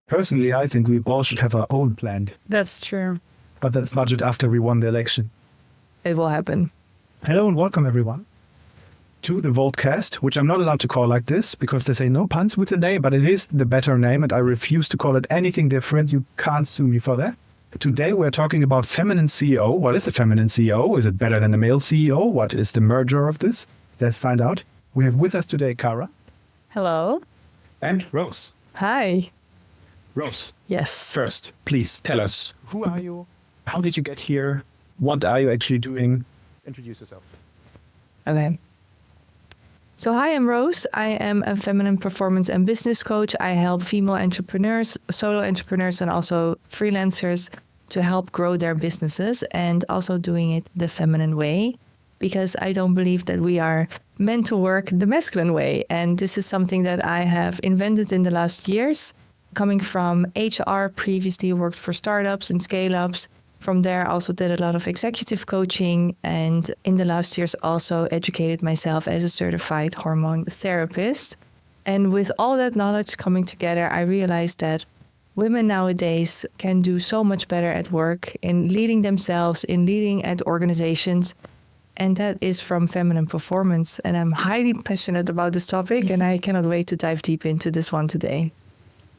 Personally, I think we all should have our own plan, That's true. but that's budget after we won the election. It will happen. Hello and welcome everyone to the Voltcast, which I'm not allowed to call like this because they say no puns with the name, but it is the better name and I refuse to call it anything different. You can't sue me for that. Today we're talking about feminine CEO. What is a feminine CEO? Is it better than a male CEO? What is the merger of this? Let's find out. We have with us today Cara Hello. and Roos. Hi. Roos, Yes. first, please tell us, who are you? How did you get here? What are you actually doing? Introduce yourself. Okay. So hi, I'm Roos. I am a feminine performance and business coach. I help female entrepreneurs, solo entrepreneurs, and also freelancers to help grow their businesses and also doing it the feminine way, because I don't believe that we are meant to work the masculine way. And this is something that I have invented in the last years. Coming from HR, previously worked for startups and scale-ups. From there, I also did a lot of executive coaching, and in the last years also educated myself as a certified hormone therapist. And with all that knowledge coming together, I realized that women nowadays can do so much better at work, in leading themselves, in leading at organizations. And that is from feminine performance. And I'm highly passionate about this topic, and I cannot wait to dive deep into this one today.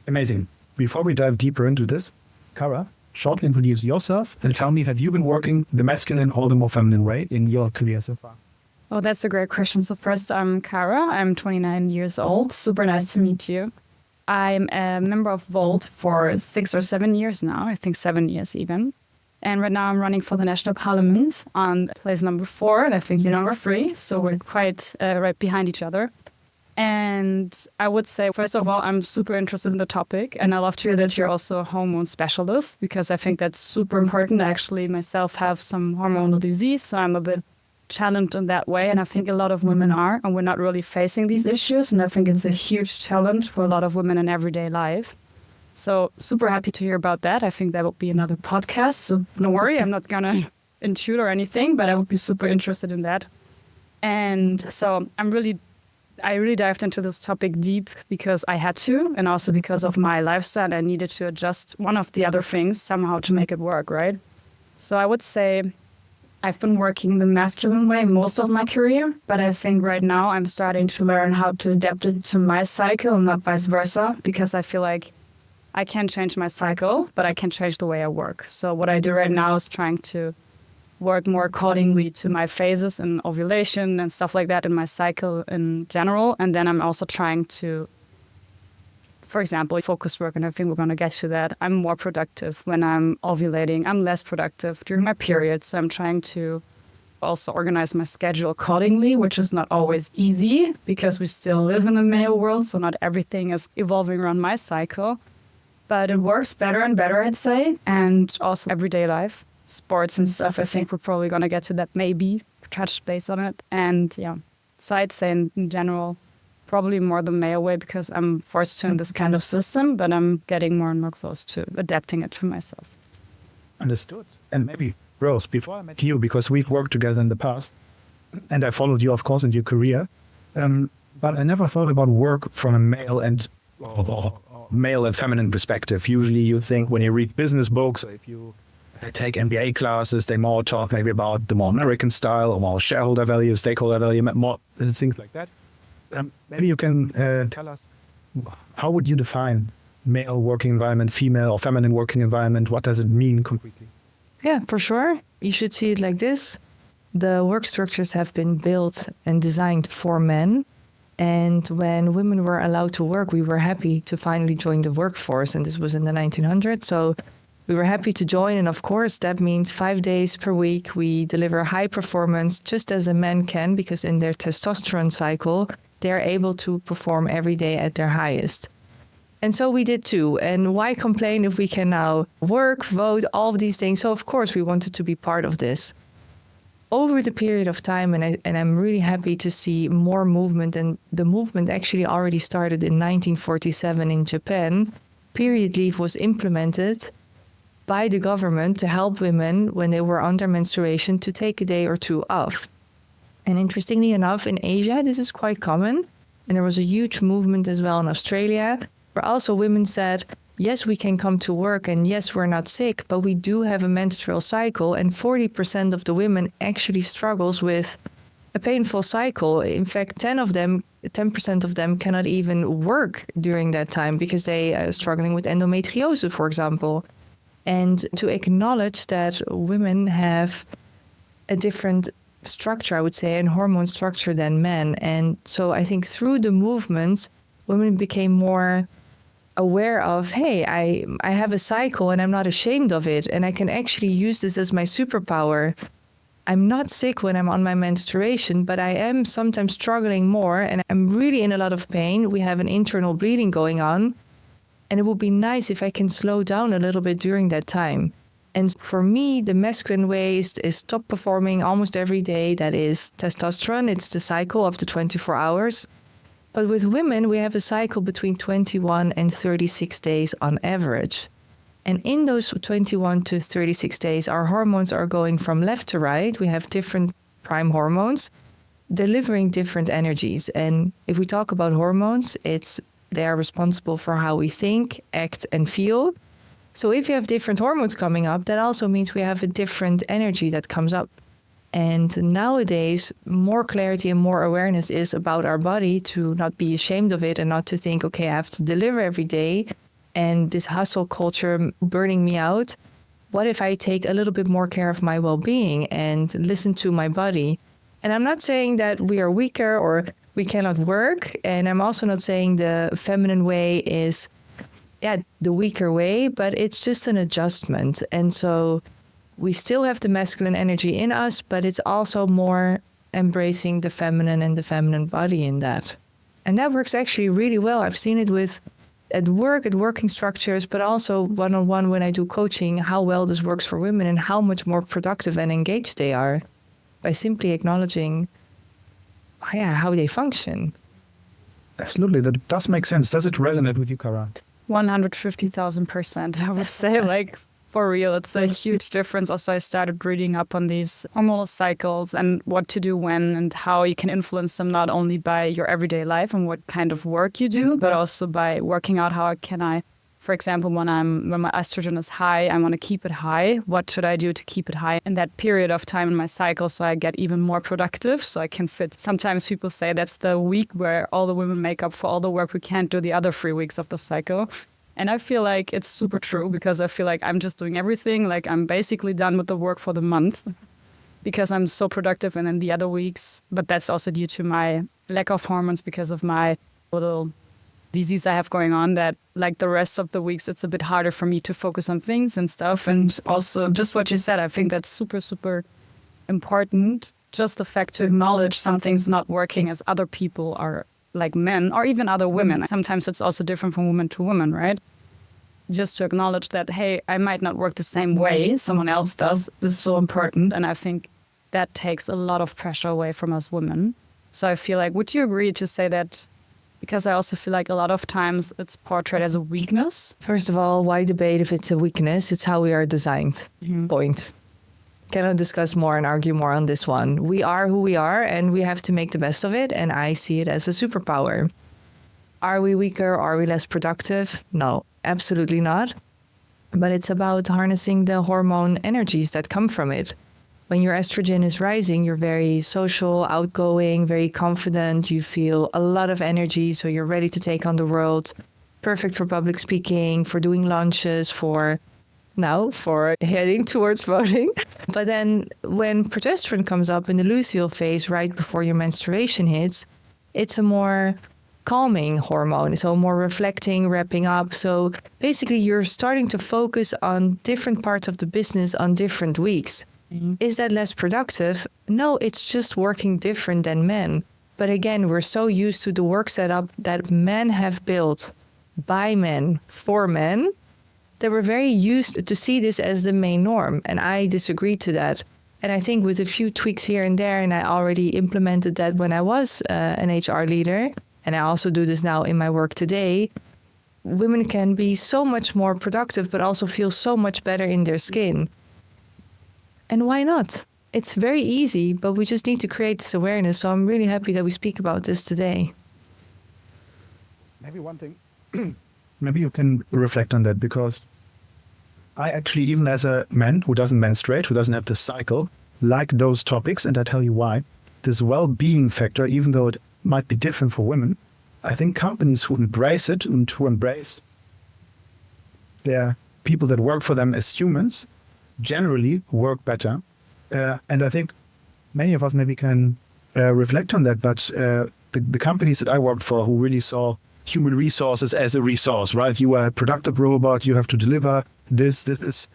Amazing. Before we dive deeper into this, Cara, shortly introduce yourself and tell me, have you been working the masculine or the more feminine way in your career so far? Oh, that's a great question. So first, I'm Cara. I'm 29 years old. Super nice to meet you. I'm a member of Volt for 6 or 7 years now. I think 7 years even. And right now I'm running for the National Parliament on place number 4, and I think you're number 3. So we're quite right behind each other. And I would say, first of all, I'm super interested in the topic. And I love to hear that you're also a hormone specialist, because I think that's super important. I actually myself have some hormonal disease, so I'm a bit challenged in that way. And I think a lot of women are, and we're not really facing these issues. And I think it's a huge challenge for a lot of women in everyday life. So super happy to hear about that. I think that will be another podcast. So don't worry, I'm not going to intrude or anything, but I would be super interested in that. And so I really dived into this topic deep because I had to, and also because of my lifestyle, I needed to adjust one of the other things somehow to make it work, right? So I would say I've been working the masculine way most of my career, but I think right now I'm starting to learn how to adapt it to my cycle, not vice versa, because I feel like I can't change my cycle, but I can change the way I work. So what I do right now is trying to work more accordingly to my phases and ovulation and stuff like that in my cycle in general. And then I'm also trying to, for example, focus work, and I think we're going to get to that. I'm more productive when I'm ovulating. I'm less productive during my period. So I'm trying to also organize my schedule accordingly, which is not always easy because we still live in the male world. So not everything is evolving around my cycle, but it works better and better, I'd say. And also everyday life. Sports and stuff, I think we're probably going to get to that, maybe touch base on it. And yeah, so I'd say in general, probably more the male way because I'm forced to in this kind of system, but I'm getting more and more close to adapting it to myself. Understood. And maybe, Rose, before I met you, because we've worked together in the past, and I followed you, of course, in your career, but I never thought about work from a male and feminine perspective. Usually you think when you read business books, or if you take MBA classes, they more talk maybe about the more American style or more shareholder value, stakeholder value, more things like that. Maybe you can tell us, how would you define male working environment, female or feminine working environment? What does it mean concretely? Yeah, for sure. You should see it like this. The work structures have been built and designed for men. And when women were allowed to work, we were happy to finally join the workforce. And this was in the 1900s. So we were happy to join, and of course, that means 5 days per week. We deliver high performance, just as a man can, because in their testosterone cycle, they're able to perform every day at their highest. And so we did too. And why complain if we can now work, vote, all of these things? So of course, we wanted to be part of this. Over the period of time, and I'm really happy to see more movement, and the movement actually already started in 1947 in Japan. Period leave was implemented by the government to help women when they were under menstruation to take a day or two off. And interestingly enough, in Asia, this is quite common. And there was a huge movement as well in Australia, where also women said, yes, we can come to work and yes, we're not sick, but we do have a menstrual cycle, and 40% of the women actually struggles with a painful cycle. In fact, 10% of them cannot even work during that time because they are struggling with endometriosis, for example. And to acknowledge that women have a different structure, I would say, and hormone structure than men. And so I think through the movement, women became more aware of, hey, I have a cycle and I'm not ashamed of it. And I can actually use this as my superpower. I'm not sick when I'm on my menstruation, but I am sometimes struggling more and I'm really in a lot of pain. We have an internal bleeding going on. And it would be nice if I can slow down a little bit during that time. And for me, the masculine way is top performing almost every day. That is testosterone. It's the cycle of the 24 hours. But with women, we have a cycle between 21 and 36 days on average. And in those 21 to 36 days, our hormones are going from left to right. We have different prime hormones delivering different energies. And if we talk about hormones, they are responsible for how we think, act, and feel. So if you have different hormones coming up, that also means we have a different energy that comes up. And nowadays, more clarity and more awareness is about our body, to not be ashamed of it and not to think, okay, I have to deliver every day and this hustle culture burning me out. What if I take a little bit more care of my well-being and listen to my body? And I'm not saying that we are weaker or we cannot work. And I'm also not saying the feminine way is the weaker way, but it's just an adjustment. And so we still have the masculine energy in us, but it's also more embracing the feminine and the feminine body in that. And that works actually really well. I've seen it at work, at working structures, but also one-on-one when I do coaching, how well this works for women and how much more productive and engaged they are by simply acknowledging how they function. Absolutely. That does make sense. Does it resonate with you, Cara? 150,000%. I would say, like, for real, it's a huge difference. Also, I started reading up on these hormonal cycles and what to do when and how you can influence them, not only by your everyday life and what kind of work you do, but also by working out how can I, for example, when my estrogen is high, I want to keep it high. What should I do to keep it high in that period of time in my cycle so I get even more productive, so I can fit? Sometimes people say that's the week where all the women make up for all the work we can't do the other 3 weeks of the cycle. And I feel like it's super true, because I feel like I'm just doing everything. Like I'm basically done with the work for the month because I'm so productive. And then the other weeks, but that's also due to my lack of hormones because of my little disease I have going on, that like the rest of the weeks, it's a bit harder for me to focus on things and stuff. And also just what you said, I think that's super, super important. Just the fact to acknowledge something's not working as other people are, like men or even other women. Sometimes it's also different from woman to woman, right? Just to acknowledge that, hey, I might not work the same way someone else does is so important. And I think that takes a lot of pressure away from us women. So I feel like, would you agree to say that? Because I also feel like a lot of times it's portrayed as a weakness. First of all, why debate if it's a weakness? It's how we are designed. Point. Cannot discuss more and argue more on this one. We are who we are and we have to make the best of it. And I see it as a superpower. Are we weaker? Are we less productive? No, absolutely not. But it's about harnessing the hormone energies that come from it. When your estrogen is rising, you're very social, outgoing, very confident. You feel a lot of energy, so you're ready to take on the world. Perfect for public speaking, for doing lunches, for heading towards voting. But then when progesterone comes up in the luteal phase right before your menstruation hits, it's a more calming hormone, so more reflecting, wrapping up. So basically you're starting to focus on different parts of the business on different weeks. Is that less productive? No, it's just working different than men. But again, we're so used to the work setup that men have built by men for men, that we're very used to see this as the main norm. And I disagree to that. And I think with a few tweaks here and there, and I already implemented that when I was an HR leader, and I also do this now in my work today, women can be so much more productive, but also feel so much better in their skin. And why not? It's very easy, but we just need to create this awareness. So I'm really happy that we speak about this today. Maybe one thing maybe you can reflect on that, because I actually, even as a man who doesn't menstruate, who doesn't have the cycle, like those topics, and I tell you why. This well-being factor, even though it might be different for women, I think companies who embrace it and who embrace their people that work for them as humans generally work better. And I think many of us maybe can reflect on that, but the companies that I worked for who really saw human resources as a resource, right? You are a productive robot, you have to deliver this. This is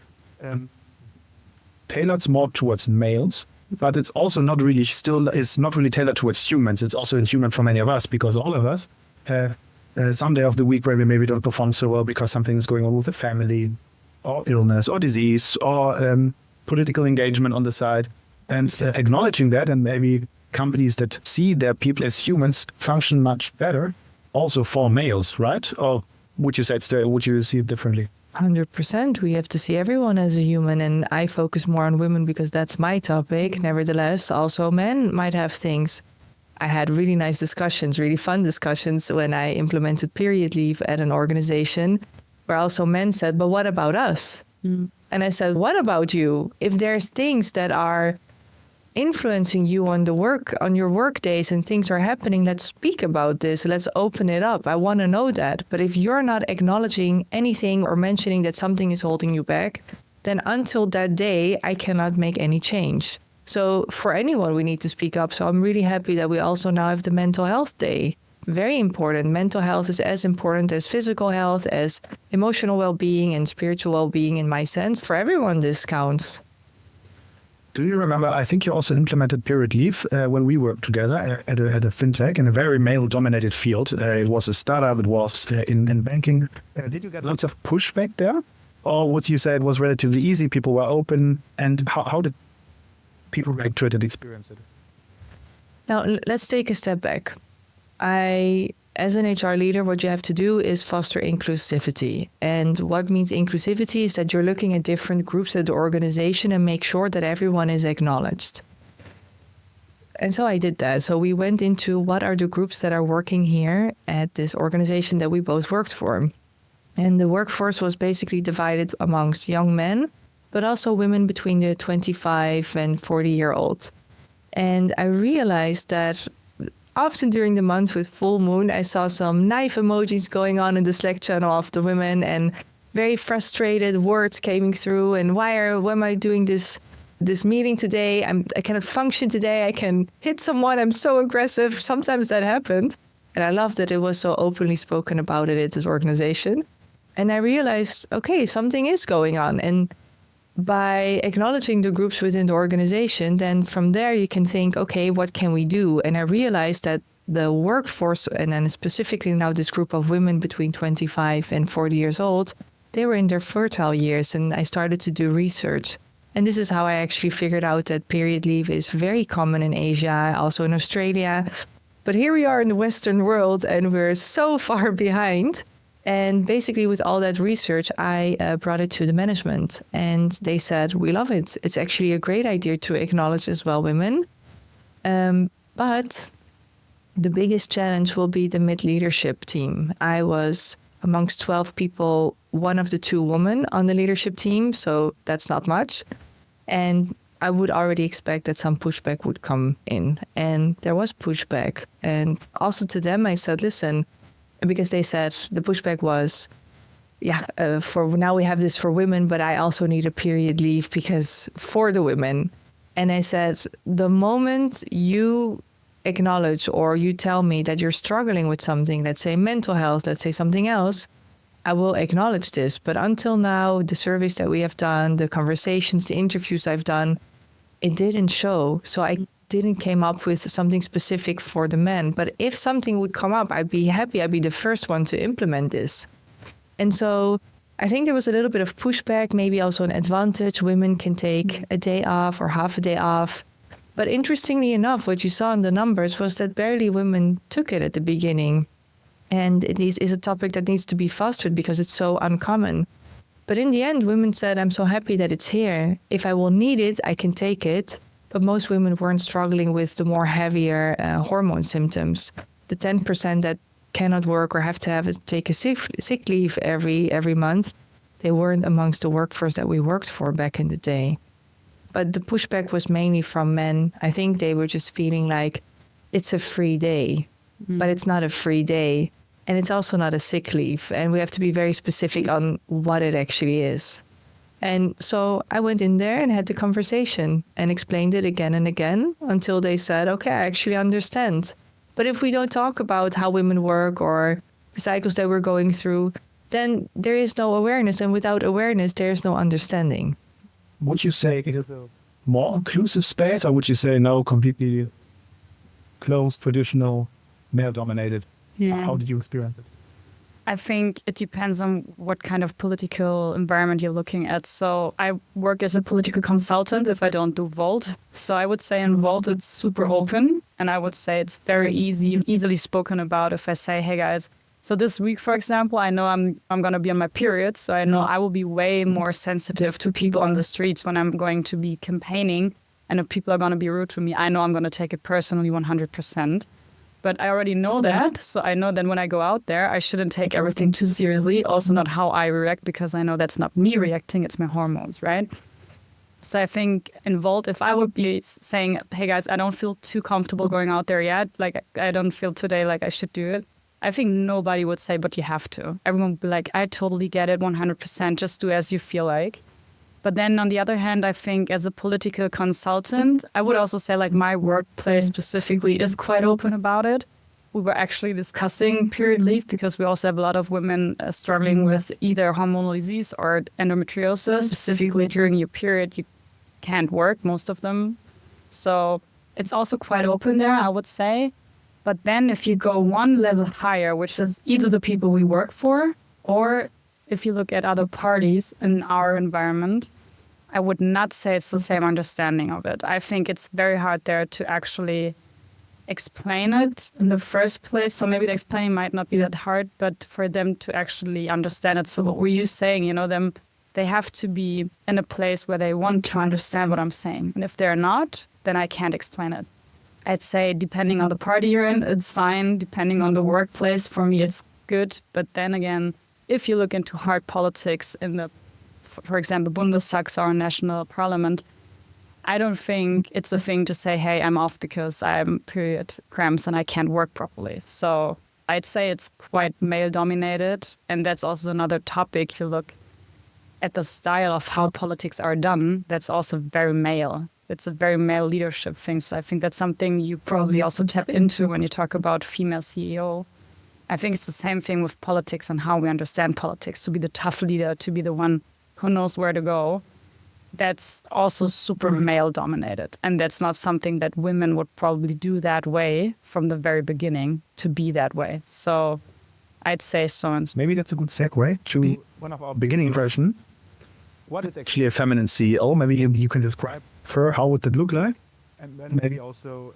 tailored more towards males, but it's also not really tailored towards humans. It's also inhuman for many of us, because all of us have some day of the week where we maybe don't perform so well because something is going on with the family, or illness, or disease, or political engagement on the side. And acknowledging that, and maybe companies that see their people as humans function much better also for males, right? Or would you say would you see it differently? 100%. We have to see everyone as a human, and I focus more on women because that's my topic. Nevertheless, also men might have things. I had really nice discussions, really fun discussions when I implemented period leave at an organization, where also men said, but what about us? And I said, what about you? If there's things that are influencing you on your work days and things are happening, let's speak about this. Let's open it up. I want to know that. But if you're not acknowledging anything or mentioning that something is holding you back, then until that day, I cannot make any change. So for anyone, we need to speak up. So I'm really happy that we also now have the mental health day. Very important. Mental health is as important as physical health, as emotional well-being and spiritual well-being in my sense. For everyone, this counts. Do you remember, I think you also implemented period leave when we worked together at a fintech in a very male-dominated field. It was a startup, it was in banking. Did you get lots of pushback there? Or would you say it was relatively easy, people were open? And how did people react to it and experience it? Now, let's take a step back. As an HR leader, what you have to do is foster inclusivity. And what means inclusivity is that you're looking at different groups at the organization and make sure that everyone is acknowledged. And so I did that. So we went into what are the groups that are working here at this organization that we both worked for. And the workforce was basically divided amongst young men, but also women between the 25 and 40-year-old. And I realized that often during the month with full moon, I saw some knife emojis going on in the Slack channel of the women, and very frustrated words came through. And why am I doing this meeting today? I cannot function today. I can hit someone. I'm so aggressive. Sometimes that happened. And I love that it was so openly spoken about it at this organization. And I realized, okay, something is going on. And by acknowledging the groups within the organization, then from there you can think, okay, what can we do? And I realized that the workforce, and then specifically now this group of women between 25 and 40 years old, they were in their fertile years. And I started to do research. And this is how I actually figured out that period leave is very common in Asia, also in Australia. But here we are in the Western world, and we're so far behind. And basically with all that research, I brought it to the management, and they said, we love it. It's actually a great idea to acknowledge as well women. But the biggest challenge will be the mid-leadership team. I was amongst 12 people, one of the 2 women on the leadership team, so that's not much. And I would already expect that some pushback would come in. And there was pushback. And also to them, I said, listen, because they said the pushback was, for now we have this for women, but I also need a period leave because for the women. And I said, the moment you acknowledge or you tell me that you're struggling with something, let's say mental health, let's say something else, I will acknowledge this. But until now, the surveys that we have done, the conversations, the interviews I've done, it didn't show. So I didn't came up with something specific for the men. But if something would come up, I'd be happy. I'd be the first one to implement this. And so I think there was a little bit of pushback, maybe also an advantage. Women can take a day off or half a day off. But interestingly enough, what you saw in the numbers was that barely women took it at the beginning. And it is a topic that needs to be fostered because it's so uncommon. But in the end, women said, I'm so happy that it's here. If I will need it, I can take it. But most women weren't struggling with the more heavier hormone symptoms. The 10% that cannot work or have to take a sick leave every month, they weren't amongst the workforce that we worked for back in the day. But the pushback was mainly from men. I think they were just feeling like it's a free day, but it's not a free day. And it's also not a sick leave. And we have to be very specific on what it actually is. And so I went in there and had the conversation and explained it again and again until they said, okay, I actually understand. But if we don't talk about how women work or the cycles that we're going through, then there is no awareness. And without awareness, there is no understanding. Would you say it is a more inclusive space, or would you say no, completely closed, traditional, male-dominated? How did you experience it? I think it depends on what kind of political environment you're looking at. So I work as a political consultant if I don't do Volt. So I would say in Volt it's super open, and I would say it's very easily spoken about if I say, hey guys, so this week, for example, I know I'm going to be on my period, so I know I will be way more sensitive to people on the streets when I'm going to be campaigning, and if people are going to be rude to me, I know I'm going to take it personally 100%. But I already know that, so I know that when I go out there, I shouldn't take everything too seriously, also not how I react, because I know that's not me reacting, it's my hormones, right? So I think in Volt, if I would be saying, hey guys, I don't feel too comfortable going out there yet, like I don't feel today like I should do it, I think nobody would say, but you have to. Everyone would be like, I totally get it, 100%, just do as you feel like. But then on the other hand, I think as a political consultant, I would also say like my workplace specifically is quite open about it. We were actually discussing period leave because we also have a lot of women struggling with either hormonal disease or endometriosis. Specifically during your period, you can't work, most of them. So it's also quite open there, I would say. But then if you go one level higher, which is either the people we work for, or if you look at other parties in our environment, I would not say it's the same understanding of it. I think it's very hard there to actually explain it in the first place. So maybe the explaining might not be that hard, but for them to actually understand it. So what were you saying, they have to be in a place where they want to understand what I'm saying. And if they're not, then I can't explain it. I'd say depending on the party you're in, it's fine. Depending on the workplace, for me, it's good. But then again, if you look into hard politics in the, for example, Bundestag or national parliament, I don't think it's a thing to say, hey, I'm off because I'm period cramps and I can't work properly. So I'd say it's quite male dominated. And that's also another topic. If you look at the style of how politics are done, that's also very male. It's a very male leadership thing. So I think that's something you probably also tap into when you talk about female CEO. I think it's the same thing with politics and how we understand politics, to be the tough leader, to be the one who knows where to go. That's also super male dominated. And that's not something that women would probably do that way from the very beginning, to be that way. So I'd say so. Maybe that's a good segue to one of our beginning impressions. What is actually a feminine CEO? Maybe you can describe her, how would that look like? And then maybe also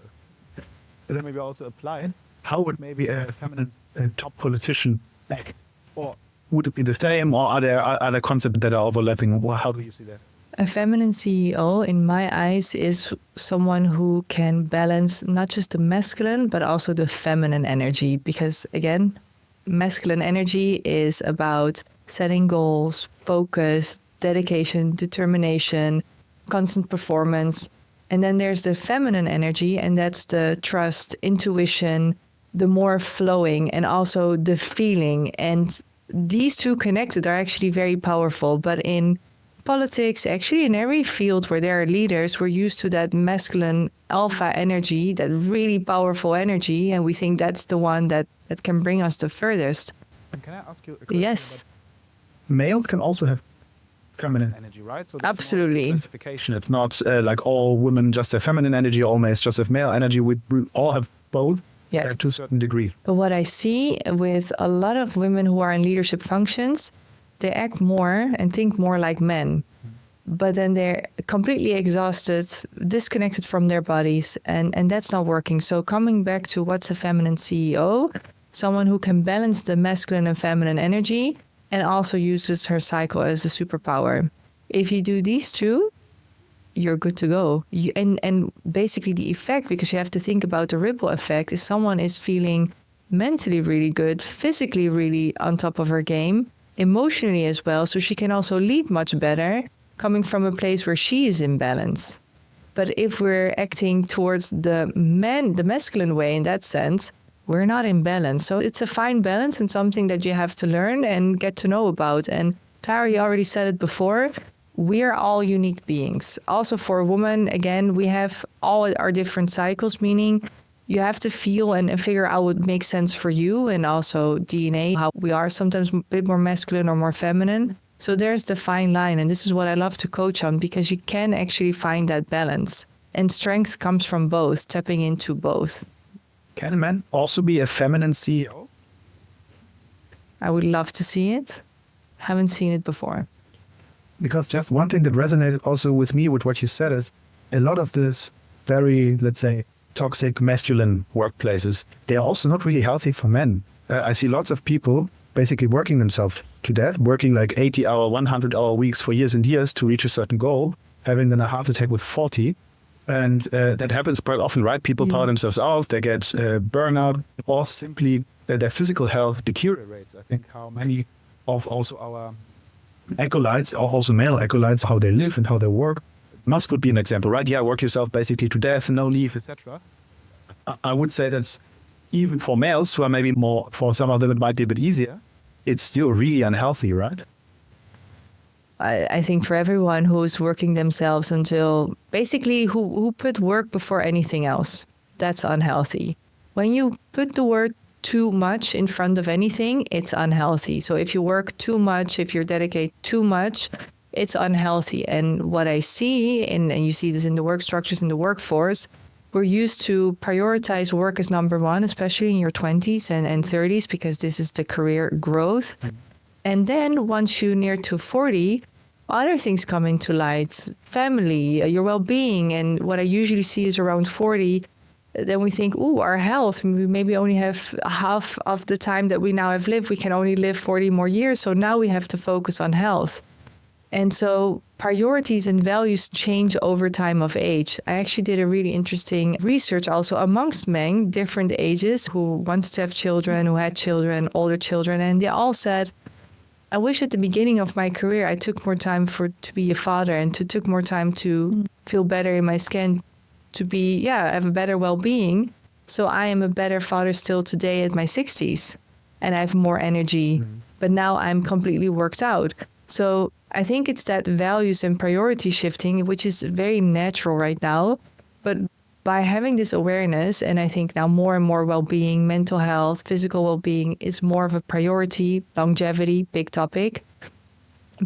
apply it. How would maybe a feminine top politician act? Or would it be the same, or are there other concepts that are overlapping? How do you see that? A feminine CEO, in my eyes, is someone who can balance not just the masculine, but also the feminine energy. Because again, masculine energy is about setting goals, focus, dedication, determination, constant performance. And then there's the feminine energy, and that's the trust, intuition, the more flowing, and also the feeling. And these two connected are actually very powerful. But in politics, actually in every field where there are leaders, we're used to that masculine alpha energy, that really powerful energy. And we think that's the one that can bring us the furthest. And can I ask you a question? Yes. Males can also have feminine energy, right? So absolutely. Classification. It's not like all women just have feminine energy, all males just have male energy. We all have both. Yeah. To a certain degree. But what I see with a lot of women who are in leadership functions, they act more and think more like men. But then they're completely exhausted, disconnected from their bodies, and that's not working. So coming back to what's a feminine CEO, someone who can balance the masculine and feminine energy and also uses her cycle as a superpower. If you do these two, you're good to go. And basically the effect, because you have to think about the ripple effect, is someone is feeling mentally really good, physically really on top of her game, emotionally as well. So she can also lead much better, coming from a place where she is in balance. But if we're acting towards the masculine way in that sense, we're not in balance. So it's a fine balance and something that you have to learn and get to know about. And Cara, you already said it before, we are all unique beings. Also for a woman, again, we have all our different cycles, meaning you have to feel and figure out what makes sense for you, and also DNA, how we are sometimes a bit more masculine or more feminine. So there's the fine line, and this is what I love to coach on, because you can actually find that balance. And strength comes from both, tapping into both. Can a man also be a feminine CEO? I would love to see it. Haven't seen it before. Because just one thing that resonated also with me with what you said is a lot of this very, let's say, toxic masculine workplaces, they're also not really healthy for men. I see lots of people basically working themselves to death, working like 80-hour, 100-hour weeks for years and years to reach a certain goal, having then a heart attack with 40. And that happens quite often, right? People power themselves out, they get burnout, or simply their physical health deteriorates. I think how many of also our acolytes, or also male acolytes, how they live and how they work. Musk would be an example, right? Yeah, work yourself basically to death, no leave, etc. I would say that's even for males who are maybe more, for some of them it might be a bit easier, it's still really unhealthy, right? I think for everyone who's working themselves until basically who put work before anything else, that's unhealthy. When you put the word too much in front of anything, it's unhealthy. So if you work too much, if you dedicate too much, it's unhealthy. And what I see, and you see this in the work structures in the workforce, we're used to prioritize work as number one, especially in your 20s and 30s, because this is the career growth. And then once you near to 40, other things come into light, family, your well-being. And what I usually see is around 40, then we think, ooh, our health, we maybe only have half of the time that we now have lived. We can only live 40 more years. So now we have to focus on health. And so priorities and values change over time of age. I actually did a really interesting research also amongst men, different ages, who wanted to have children, who had children, older children. And they all said, I wish at the beginning of my career, I took more time to be a father and took more time to feel better in my skin, to be, have a better well-being. So I am a better father still today at my 60s, and I have more energy, but now I'm completely worked out. So I think it's that values and priority shifting, which is very natural right now. But by having this awareness, and I think now more and more well-being, mental health, physical well-being is more of a priority, longevity, big topic.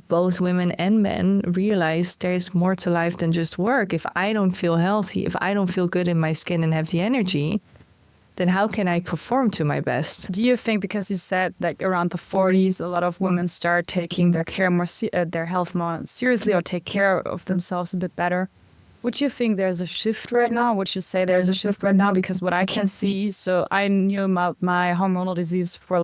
Both women and men realize there's more to life than just work. If I don't feel healthy, if I don't feel good in my skin and have the energy, then how can I perform to my best? Do you think, because you said like around the 40s, a lot of women start taking their care more, their health more seriously, or take care of themselves a bit better? Would you think there's a shift right now? Would you say there's a shift right now? Because what I can see, so I knew about my hormonal disease for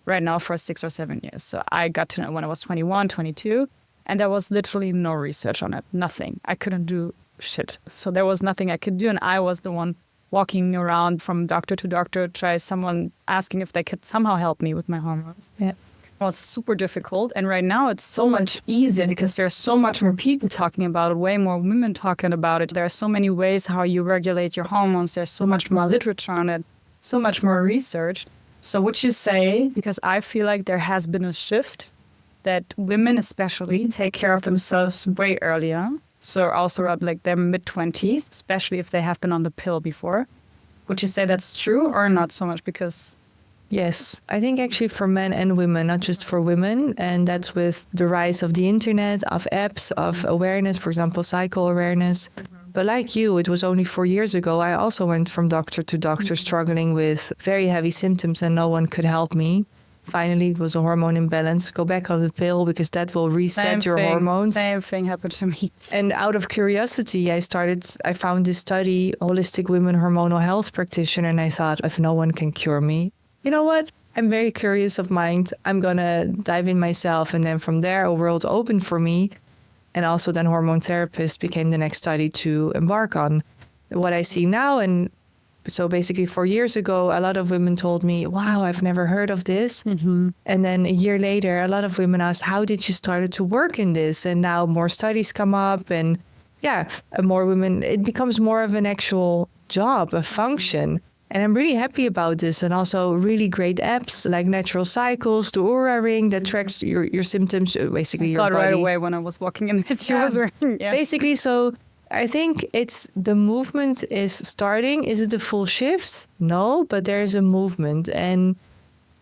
6 or 7 years. So I got to know when I was 21, 22, and there was literally no research on it, nothing. I couldn't do shit. So there was nothing I could do, and I was the one walking around from doctor to doctor, someone asking if they could somehow help me with my hormones. Yeah. It was super difficult. And right now it's so much easier because there's so much more people talking about it, way more women talking about it. There are so many ways how you regulate your hormones. There's so much more literature on it, so much more research. So would you say, because I feel like there has been a shift, that women especially take care of themselves way earlier? So also around like their mid-20s, especially if they have been on the pill before. Would you say that's true or not so much? Because yes, I think actually for men and women, not just for women. And that's with the rise of the internet, of apps, of awareness, for example, cycle awareness. But like you, it was only 4 years ago. I also went from doctor to doctor struggling with very heavy symptoms and no one could help me. Finally, it was a hormone imbalance. Go back on the pill because that will reset your hormones. Same thing happened to me. And out of curiosity, I found this study, Holistic Women Hormonal Health Practitioner, and I thought, if no one can cure me, you know what? I'm very curious of mind. I'm going to dive in myself. And then from there, a world opened for me. And also then hormone therapist became the next study to embark on. What I see now, and So basically 4 years ago, a lot of women told me, wow, I've never heard of this. Mm-hmm. And then a year later, a lot of women asked, how did you start to work in this? And now more studies come up and more women, it becomes more of an actual job, a function. And I'm really happy about this. And also really great apps like Natural Cycles, the Oura Ring that tracks your symptoms, basically I your saw it body. right away when I was walking in that she was wearing. Yeah. Basically, so I think it's the movement is starting. Is it a full shift? No, but there is a movement. And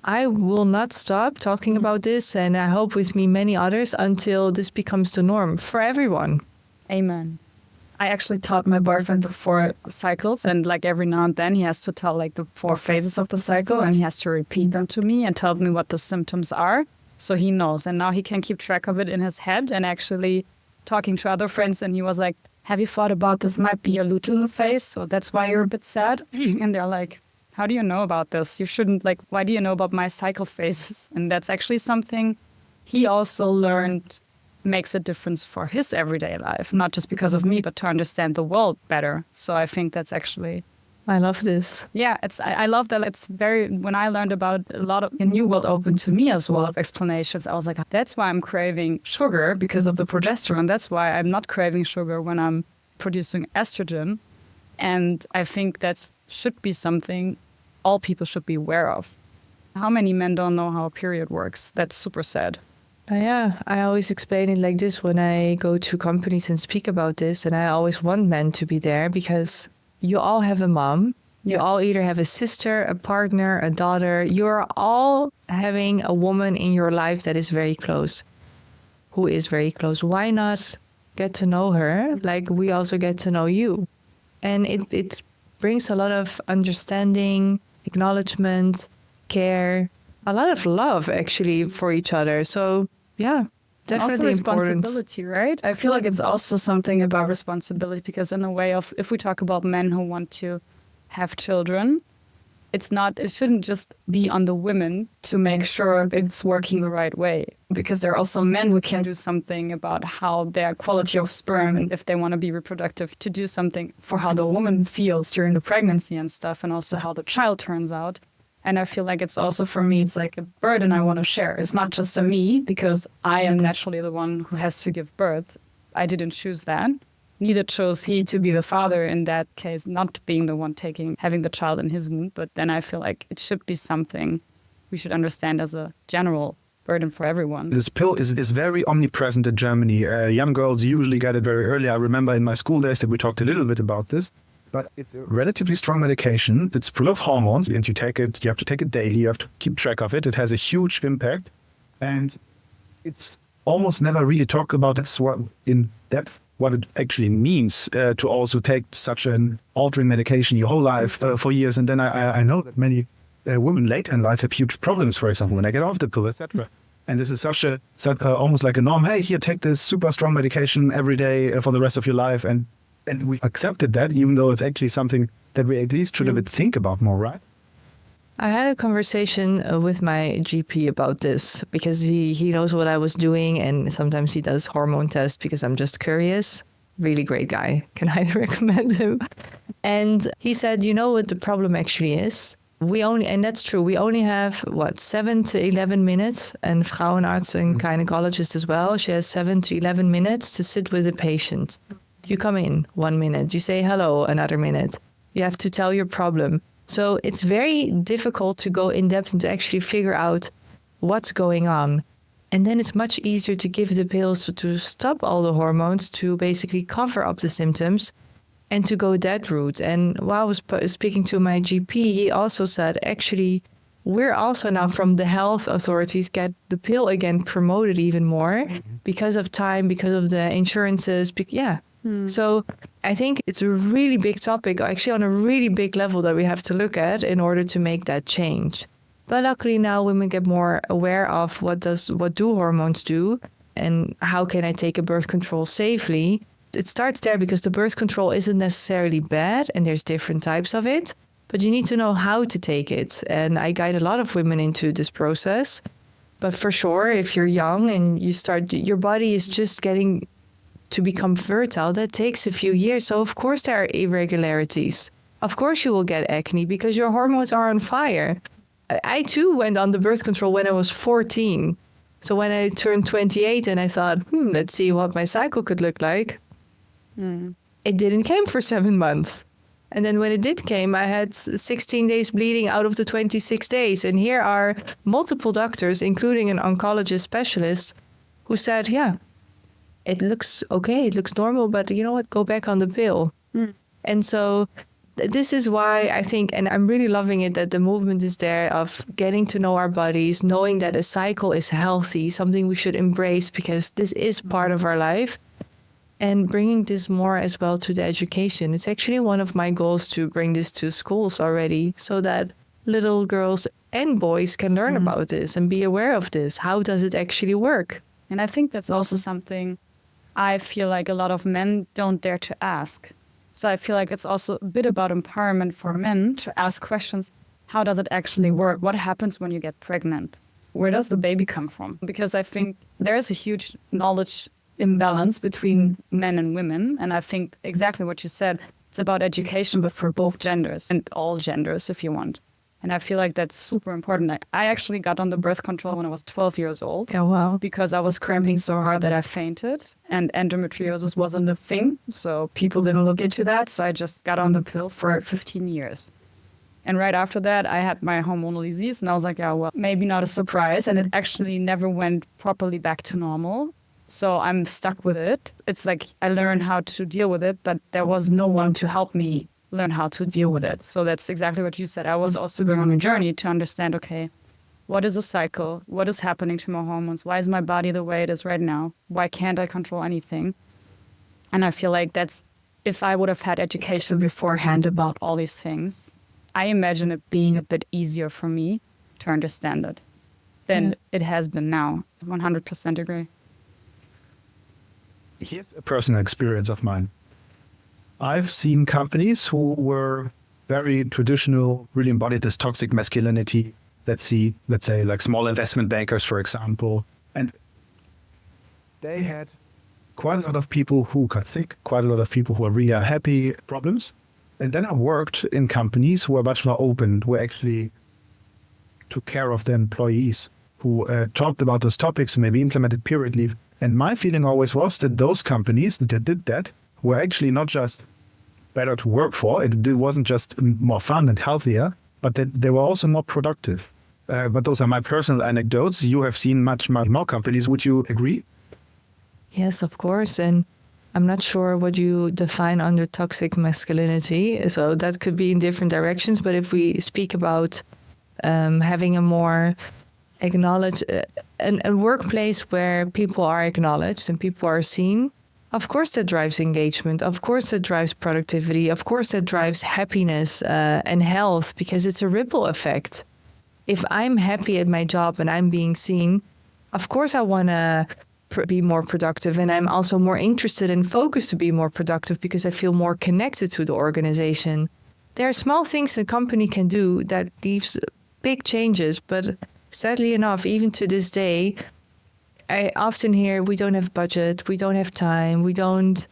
I will not stop talking about this. And I hope with me many others until this becomes the norm for everyone. Amen. I actually taught my boyfriend the 4 cycles, and like every now and then he has to tell like the 4 phases of the cycle, and he has to repeat them to me and tell me what the symptoms are, so he knows. And now he can keep track of it in his head. And actually talking to other friends, and he was like, have you thought about this might be a luteal phase, so that's why you're a bit sad? And they're like, how do you know about this? You shouldn't, like, why do you know about my cycle phases? And that's actually something he also learned makes a difference for his everyday life, not just because of me, but to understand the world better. So I think that's actually... I love this. Yeah, I love that. It's very, when I learned about it, a lot of a new world opened to me as well of explanations. I was like, that's why I'm craving sugar because of the progesterone. That's why I'm not craving sugar when I'm producing estrogen. And I think that should be something all people should be aware of. How many men don't know how a period works? That's super sad. Yeah, I always explain it like this when I go to companies and speak about this. And I always want men to be there because you all have a mom. You all either have a sister, a partner, a daughter. You're all having a woman in your life that is very close, who is very close. Why not get to know her like we also get to know you? And it brings a lot of understanding, acknowledgement, care, a lot of love actually for each other. So yeah, definitely also important. Responsibility, right? I feel like it's also something about responsibility, because in a way of, if we talk about men who want to have children, it shouldn't just be on the women to make sure it's working the right way, because there are also men who can do something about how their quality of sperm, and if they want to be reproductive, to do something for how the woman feels during the pregnancy and stuff, and also how the child turns out. And I feel like it's also, for me, it's like a burden I want to share. It's not just a me, because I am naturally the one who has to give birth. I didn't choose that. Neither chose he to be the father in that case, not being the one having the child in his womb. But then I feel like it should be something we should understand as a general burden for everyone. This pill is very omnipresent in Germany. Young girls usually get it very early. I remember in my school days that we talked a little bit about this. But it's a relatively strong medication. It's full of hormones, and you have to take it daily. You have to keep track of it. It has a huge impact. And it's almost never really talked about in depth what it actually means to also take such an altering medication your whole life for years. And then I know that many women later in life have huge problems, for example, when they get off the pill, etc. And this is almost like a norm. Hey, here, take this super strong medication every day for the rest of your life. And we accepted that, even though it's actually something that we at least should have think about more, right? I had a conversation with my GP about this because he knows what I was doing, and sometimes he does hormone tests because I'm just curious. Really great guy. Can highly recommend him. And he said, you know what the problem actually is? And that's true, we only have, 7 to 11 minutes, and Frauenarzt and gynecologist as well, she has 7 to 11 minutes to sit with the patient. You come in 1 minute, you say hello another minute. You have to tell your problem. So it's very difficult to go in depth and to actually figure out what's going on. And then it's much easier to give the pills to stop all the hormones, to basically cover up the symptoms and to go that route. And while I was speaking to my GP, he also said, actually, we're also now from the health authorities get the pill again promoted even more because of time, because of the insurances. So I think it's a really big topic, actually on a really big level that we have to look at in order to make that change. But luckily now women get more aware of what do hormones do and how can I take a birth control safely. It starts there because the birth control isn't necessarily bad and there's different types of it, but you need to know how to take it. And I guide a lot of women into this process. But for sure, if you're young and your body is just getting to become fertile, that takes a few years. So of course there are irregularities. Of course you will get acne because your hormones are on fire. I too went on the birth control when I was 14. So when I turned 28 and I thought, let's see what my cycle could look like. It didn't came for 7 months. And then when it did came, I had 16 days bleeding out of the 26 days. And here are multiple doctors, including an oncologist specialist, who said, yeah, it looks okay, it looks normal, but you know what, go back on the pill. And so this is why I think, and I'm really loving it, that the movement is there of getting to know our bodies, knowing that a cycle is healthy, something we should embrace because this is part of our life. And bringing this more as well to the education. It's actually one of my goals to bring this to schools already so that little girls and boys can learn about this and be aware of this. How does it actually work? And I think that's also something I feel like a lot of men don't dare to ask. So I feel like it's also a bit about empowerment for men to ask questions. How does it actually work? What happens when you get pregnant? Where does the baby come from? Because I think there is a huge knowledge imbalance between men and women. And I think exactly what you said, it's about education, but for both genders and all genders, if you want. And I feel like that's super important. I actually got on the birth control when I was 12 years old. Oh, wow. Because I was cramping so hard that I fainted and endometriosis wasn't a thing. So people didn't look into that. So I just got on the pill for 15 years. And right after that, I had my hormonal disease. And I was like, yeah, well, maybe not a surprise. And it actually never went properly back to normal. So I'm stuck with it. It's like I learned how to deal with it, but there was no one to help me learn how to deal with it. So that's exactly what you said. I was also going on a journey to understand, okay, what is a cycle? What is happening to my hormones? Why is my body the way it is right now? Why can't I control anything? And I feel like that's, if I would have had education beforehand about all these things, I imagine it being a bit easier for me to understand it than it has been now. 100% agree. Here's a personal experience of mine. I've seen companies who were very traditional, really embodied this toxic masculinity. Let's say like small investment bankers, for example. And they had quite a lot of people who got sick, quite a lot of people who are really happy problems. And then I worked in companies who were much more open, who actually took care of their employees, who talked about those topics and maybe implemented period leave. And my feeling always was that those companies that did that were actually not just better to work for, it wasn't just more fun and healthier, but that they were also more productive. But those are my personal anecdotes. You have seen much more companies. Would you agree? Yes, of course. And I'm not sure what you define under toxic masculinity. So that could be in different directions. But if we speak about having a more acknowledged, a workplace where people are acknowledged and people are seen, of course that drives engagement. Of course that drives productivity. Of course that drives happiness and health, because it's a ripple effect. If I'm happy at my job and I'm being seen, of course I want to be more productive, and I'm also more interested and focused to be more productive because I feel more connected to the organization. There are small things a company can do that leaves big changes, but sadly enough, even to this day, I often hear we don't have budget, we don't have time, we don't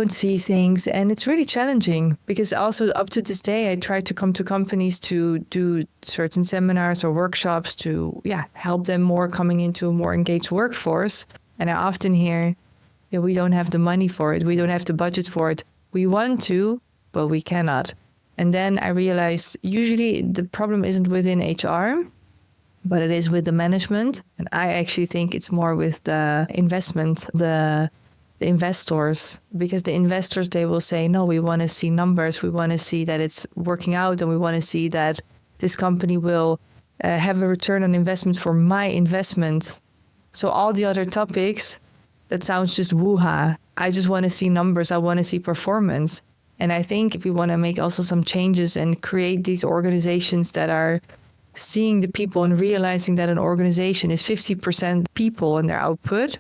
see things, and it's really challenging because also up to this day, I try to come to companies to do certain seminars or workshops to help them more coming into a more engaged workforce. And I often hear, we don't have the money for it, we don't have the budget for it. We want to, but we cannot. And then I realized usually the problem isn't within HR, but it is with the management. And I actually think it's more with the investment, the investors, because the investors, they will say, no, we want to see numbers. We want to see that it's working out, and we want to see that this company will have a return on investment for my investment. So all the other topics, that sounds just woo-ha. I just want to see numbers. I want to see performance. And I think if we want to make also some changes and create these organizations that are seeing the people and realizing that an organization is 50% people and their output,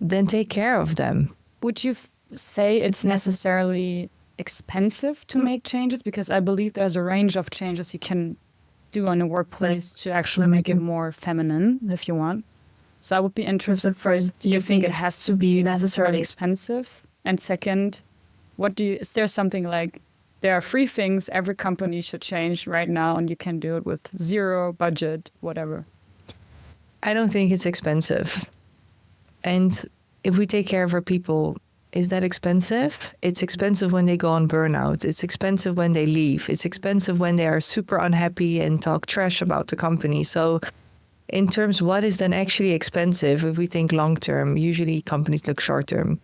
then take care of them. Would you say it's necessarily expensive to make changes? Because I believe there's a range of changes you can do on a workplace to actually make it more feminine, if you want. So I would be interested first, do you think it has to be necessarily expensive? And second, is there something like there are free things every company should change right now, and you can do it with zero budget, whatever. I don't think it's expensive. And if we take care of our people, is that expensive? It's expensive when they go on burnout. It's expensive when they leave. It's expensive when they are super unhappy and talk trash about the company. So in terms of what is then actually expensive, if we think long term, usually companies look short term.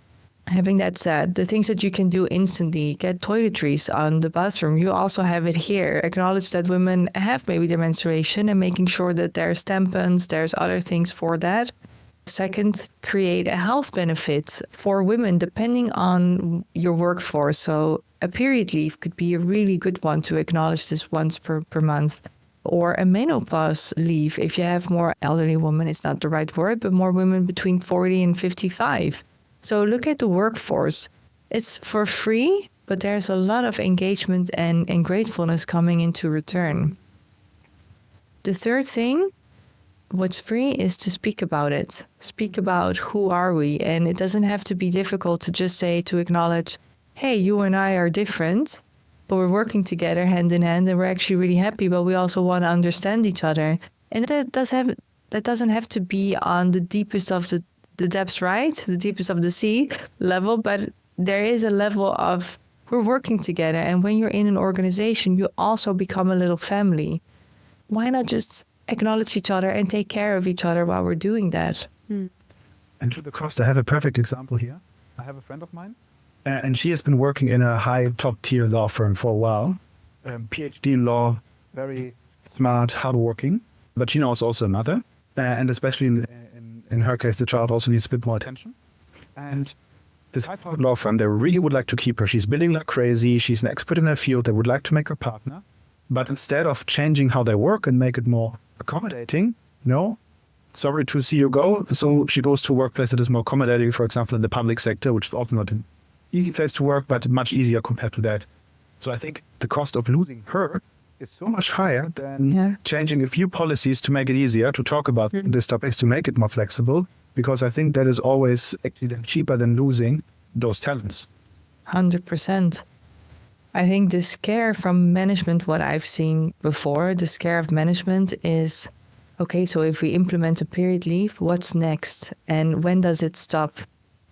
Having that said, the things that you can do instantly, get toiletries on the bathroom. You also have it here. Acknowledge that women have maybe their menstruation and making sure that there's tampons, there's other things for that. Second, create a health benefit for women depending on your workforce. So a period leave could be a really good one to acknowledge this once per month. Or a menopause leave if you have more elderly women, it's not the right word, but more women between 40 and 55. So look at the workforce. It's for free, but there's a lot of engagement and gratefulness coming into return. The third thing, what's free, is to speak about it. Speak about who are we? And it doesn't have to be difficult to just say, to acknowledge, hey, you and I are different, but we're working together hand in hand and we're actually really happy, but we also want to understand each other. And that doesn't have to be on the deepest of the depths, right? The deepest of the sea level, but there is a level of we're working together. And when you're in an organization, you also become a little family. Why not just acknowledge each other and take care of each other while we're doing that? And to the cost, I have a perfect example here. I have a friend of mine, and she has been working in a high top-tier law firm for a while. PhD in law, very smart, hardworking, but she knows also a mother. And especially in her case, the child also needs a bit more attention. And this high-powered law firm, they really would like to keep her. She's billing like crazy. She's an expert in her field. They would like to make her partner. But instead of changing how they work and make it more accommodating, no, sorry to see you go. So she goes to a workplace that is more accommodating, for example, in the public sector, which is often not an easy place to work, but much easier compared to that. So I think the cost of losing her is so much higher than changing a few policies to make it easier to talk about this topics, to make it more flexible, because I think that is always actually then cheaper than losing those talents. 100%. I think the scare from management, what I've seen before, the scare of management is, okay, so if we implement a period leave, what's next? And when does it stop?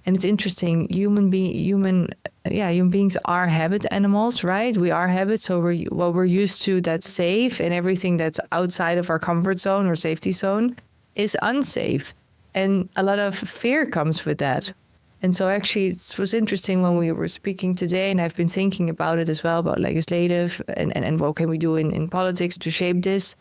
And it's interesting, human beings are habit animals, right? We are habits, so what we're used to that's safe, and everything that's outside of our comfort zone or safety zone is unsafe. And a lot of fear comes with that. And so actually it was interesting when we were speaking today, and I've been thinking about it as well, about legislative and what can we do in politics to shape this,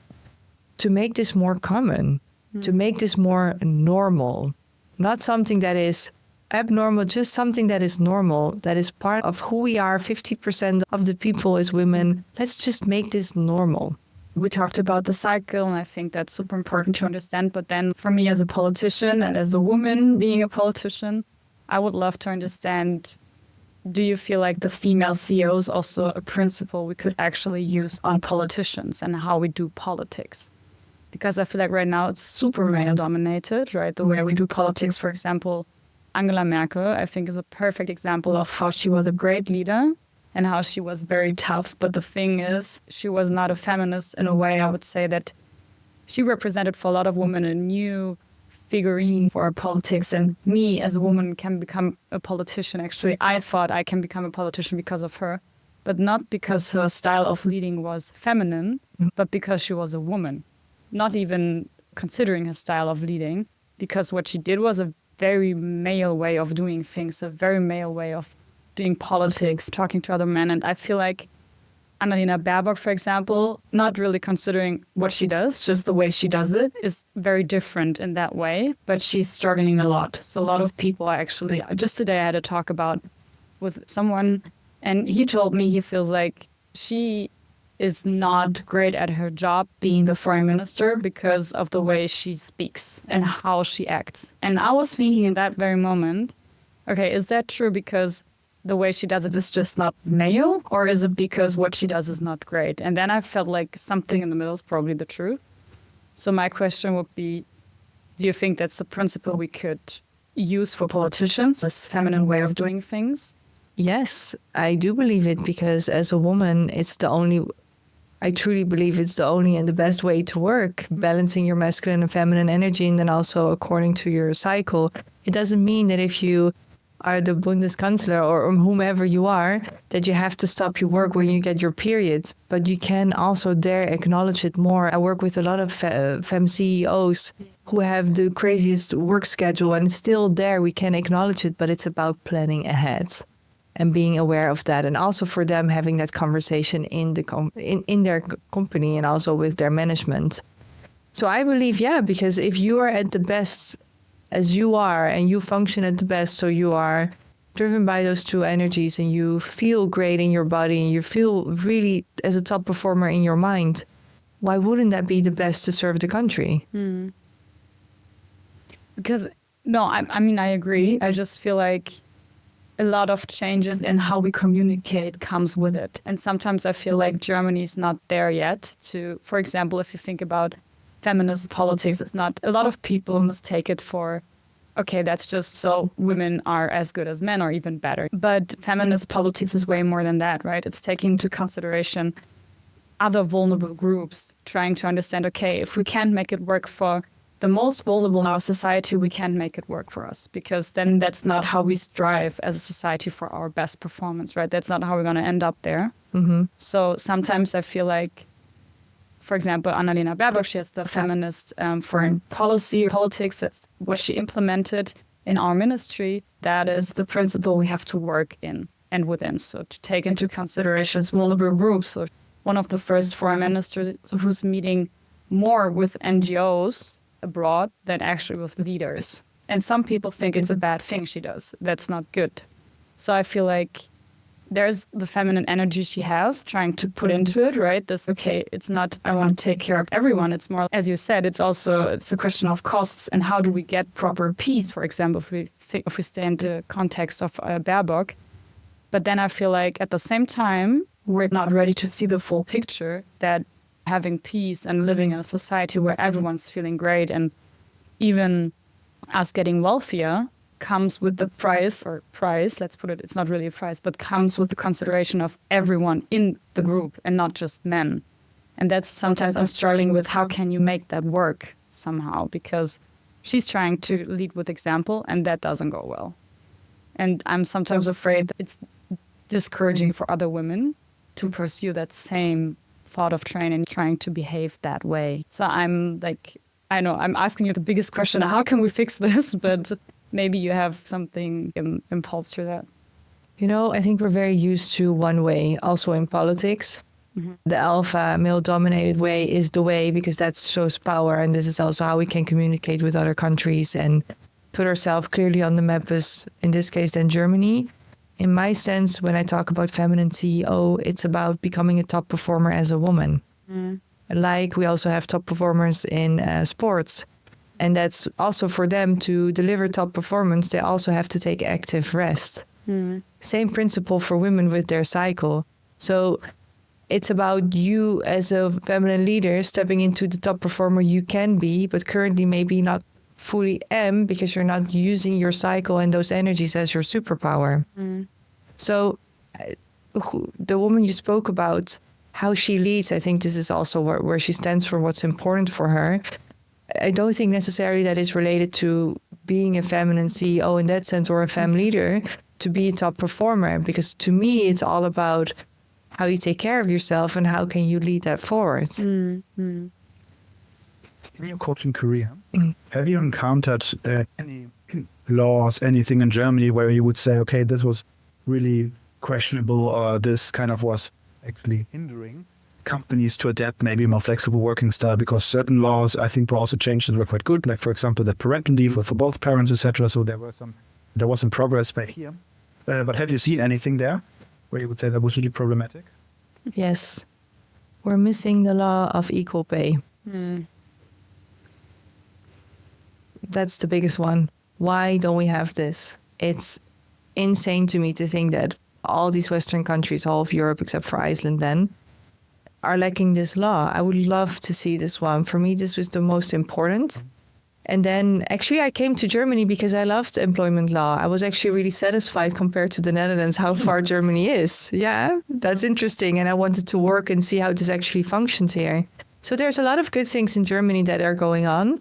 to make this more common, to make this more normal, not something that is abnormal, just something that is normal, that is part of who we are. 50% of the people is women. Let's just make this normal. We talked about the cycle, and I think that's super important to understand. But then for me as a politician and as a woman being a politician, I would love to understand, do you feel like the female CEO is also a principle we could actually use on politicians and how we do politics? Because I feel like right now it's super male dominated, right? The way we do politics, for example, Angela Merkel, I think, is a perfect example of how she was a great leader and how she was very tough. But the thing is, she was not a feminist in a way. I would say that she represented for a lot of women a new figurine for politics. And me as a woman can become a politician. Actually, I thought I can become a politician because of her, but not because her style of leading was feminine, but because she was a woman. Not even considering her style of leading, because what she did was a very male way of doing things, a very male way of doing politics, talking to other men. And I feel like Annalena Baerbock, for example, not really considering what she does, just the way she does it is very different in that way, but she's struggling a lot. So a lot of people are actually, just today I had a talk with someone, and he told me he feels like she is not great at her job being the foreign minister because of the way she speaks and how she acts. And I was thinking in that very moment, okay, is that true because the way she does it is just not male, or is it because what she does is not great? And then I felt like something in the middle is probably the truth. So my question would be, do you think that's a principle we could use for politicians, this feminine way of doing things? Yes, I do believe it, because as a woman, I truly believe it's the only and the best way to work, balancing your masculine and feminine energy, and then also according to your cycle. It doesn't mean that if you are the Bundeskanzler or whomever you are, that you have to stop your work when you get your period, but you can also dare acknowledge it more. I work with a lot of femme CEOs who have the craziest work schedule, and still there we can acknowledge it, but it's about planning ahead and being aware of that, and also for them having that conversation in their company and also with their management. So I believe, because if you are at the best as you are and you function at the best, so you are driven by those two energies and you feel great in your body and you feel really as a top performer in your mind, why wouldn't that be the best to serve the country? Because, no, I mean, I agree. I just feel like a lot of changes in how we communicate comes with it. And sometimes I feel like Germany is not there yet to, for example, if you think about feminist politics, it's not, a lot of people mistake it for, okay, that's just so women are as good as men or even better. But feminist politics is way more than that, right? It's taking into consideration other vulnerable groups, trying to understand, okay, if we can't make it work for the most vulnerable in our society, we can't make it work for us, because then that's not how we strive as a society for our best performance, right? That's not how we're going to end up there. Mm-hmm. So sometimes I feel like, for example, Annalena Baerbock, she has the feminist foreign policy, politics. That's what she implemented in our ministry. That is the principle we have to work in and within. So to take into consideration vulnerable groups. So one of the first foreign ministers who's meeting more with NGOs abroad than actually with leaders. And some people think it's a bad thing she does. That's not good. So I feel like there's the feminine energy she has trying to put into it, right? This, okay, it's not, I want to take care of everyone. It's more, as you said, it's a question of costs and how do we get proper peace, for example, if we stay in the context of Baerbock. But then I feel like at the same time, we're not ready to see the full picture, that having peace and living in a society where everyone's feeling great and even us getting wealthier comes with the price, let's put it, it's not really a price, but comes with the consideration of everyone in the group and not just men. And that's sometimes I'm struggling with, how can you make that work somehow? Because she's trying to lead with example and that doesn't go well. And I'm sometimes afraid that it's discouraging for other women to pursue that same thought of training, trying to behave that way. So I'm like, I know I'm asking you the biggest question, how can we fix this? But maybe you have something impulse to that. You know, I think we're very used to one way, also in politics. Mm-hmm. The alpha male-dominated way is the way, because that shows power. And this is also how we can communicate with other countries and put ourselves clearly on the map as, in this case, then Germany. In my sense, when I talk about feminine CEO, it's about becoming a top performer as a woman. Mm. Like we also have top performers in sports. And that's also for them to deliver top performance, they also have to take active rest. Mm. Same principle for women with their cycle. So it's about you as a feminine leader stepping into the top performer you can be, but currently maybe not fully am, because you're not using your cycle and those energies as your superpower. Mm. So the woman you spoke about, how she leads, I think this is also where she stands for, what's important for her. I don't think necessarily that is related to being a feminine CEO in that sense, or a femme leader to be a top performer, because to me, it's all about how you take care of yourself and how can you lead that forward. Mm-hmm. In your coaching career, have you encountered any laws, anything in Germany where you would say, okay, this was really questionable, or this kind of was actually hindering companies to adapt maybe more flexible working style, because certain laws I think were also changed and were quite good, like for example the parental leave for both parents, etc. So there was some progress by here. But have you seen anything there where you would say that was really problematic? Yes, we're missing the law of equal pay. That's the biggest one. Why don't we have this? It's insane to me to think that all these Western countries, all of Europe except for Iceland then, are lacking this law. I would love to see this one. For me, this was the most important. And then actually I came to Germany because I loved employment law. I was actually really satisfied compared to the Netherlands, how far Germany is. Yeah, that's interesting. And I wanted to work and see how this actually functions here. So there's a lot of good things in Germany that are going on.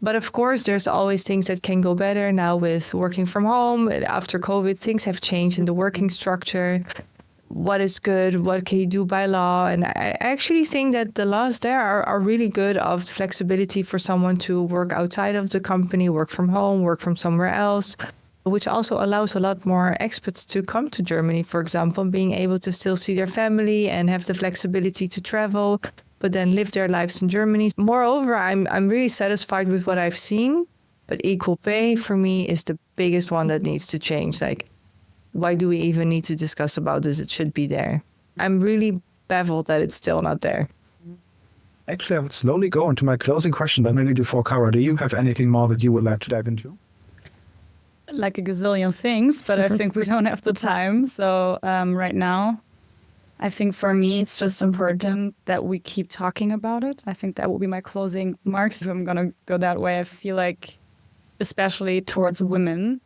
But of course, there's always things that can go better now with working from home. After COVID, things have changed in the working structure. What is good? What can you do by law? And I actually think that the laws there are really good of flexibility for someone to work outside of the company, work from home, work from somewhere else, which also allows a lot more expats to come to Germany, for example, being able to still see their family and have the flexibility to travel, but then live their lives in Germany. Moreover, I'm really satisfied with what I've seen, but equal pay for me is the biggest one that needs to change. Like, why do we even need to discuss about this? It should be there. I'm really baffled that it's still not there. Actually, I will slowly go into my closing question, but maybe before Cara, do you have anything more that you would like to dive into? Like a gazillion things, but I think we don't have the time. So right now, I think for me, it's just important that we keep talking about it. I think that will be my closing marks. If I'm going to go that way, I feel like, especially towards women,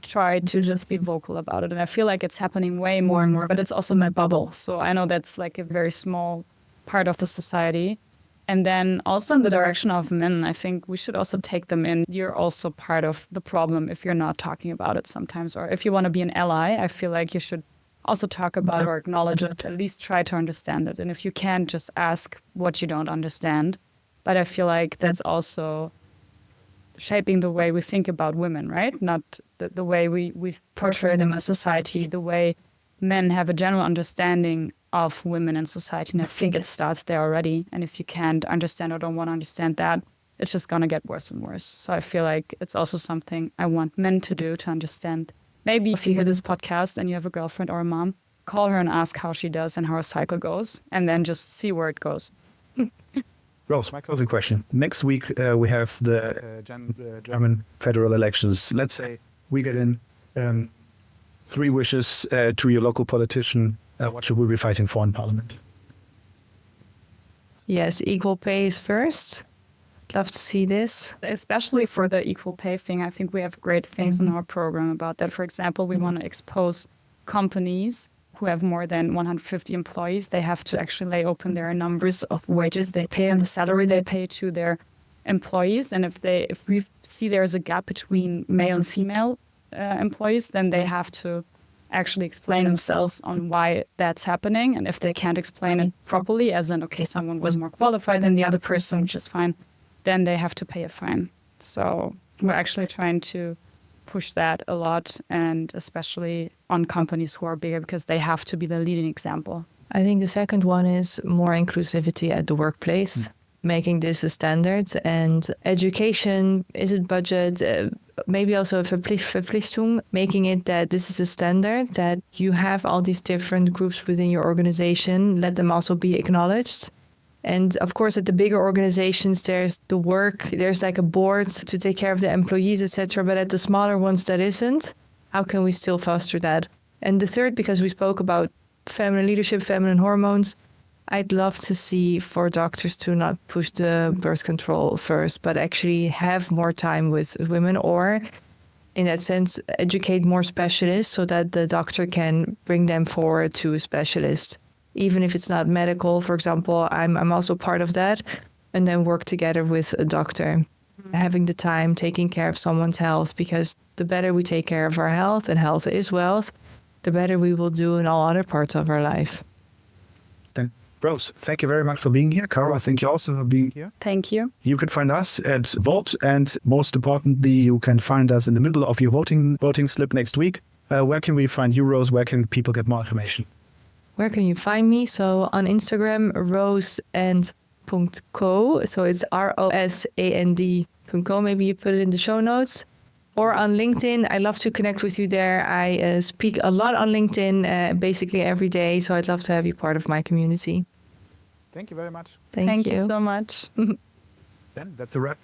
try to just be vocal about it. And I feel like it's happening way more and more, but it's also my bubble. So I know that's like a very small part of the society. And then also in the direction of men, I think we should also take them in. You're also part of the problem if you're not talking about it sometimes. Or if you want to be an ally, I feel like you should also talk about it or acknowledge it, at least try to understand it. And if you can't, just ask what you don't understand. But I feel like that's also shaping the way we think about women, right? Not the way we portray them as society, the way men have a general understanding of women in society. And I think it starts there already. And if you can't understand or don't want to understand that, it's just going to get worse and worse. So I feel like it's also something I want men to do, to understand. Maybe if you hear this podcast and you have a girlfriend or a mom, call her and ask how she does and how her cycle goes, and then just see where it goes. Roos, my closing question. Next week, we have the German federal elections. Let's say we get in 3 wishes to your local politician. What should we be fighting for in parliament? Yes, equal pay is first. Love to see this. Especially for the equal pay thing, I think we have great things in our program about that. For example, we want to expose companies who have more than 150 employees. They have to actually lay open their numbers of wages they pay and the salary they pay to their employees. And if we see there's a gap between male and female employees, then they have to actually explain themselves on why that's happening. And if they can't explain it properly, as in, okay, someone was more qualified than the other person, which is fine, then they have to pay a fine. So we're actually trying to push that a lot, and especially on companies who are bigger, because they have to be the leading example. I think the second one is more inclusivity at the workplace, making this a standard. And education, is it budget? Maybe also a Verpflichtung, making it that this is a standard, that you have all these different groups within your organization, let them also be acknowledged. And of course, at the bigger organizations, there's the work, there's like a board to take care of the employees, etc. But at the smaller ones, that isn't. How can we still foster that? And the third, because we spoke about feminine leadership, feminine hormones, I'd love to see for doctors to not push the birth control first, but actually have more time with women, or in that sense, educate more specialists so that the doctor can bring them forward to a specialist. Even if it's not medical, for example, I'm also part of that, and then work together with a doctor, having the time, taking care of someone's health, because the better we take care of our health, and health is wealth, the better we will do in all other parts of our life. Then, Roos, thank you very much for being here. Cara, thank you also for being here. Thank you. You can find us at Volt, and most importantly, you can find us in the middle of your voting slip next week. Where can we find you, Roos? Where can people get more information? Where can you find me? So on Instagram, roosand.co. So it's ROSAND.co. Maybe you put it in the show notes. Or on LinkedIn. I love to connect with you there. I speak a lot on LinkedIn basically every day. So I'd love to have you part of my community. Thank you very much. Thank you so much. Then that's a wrap.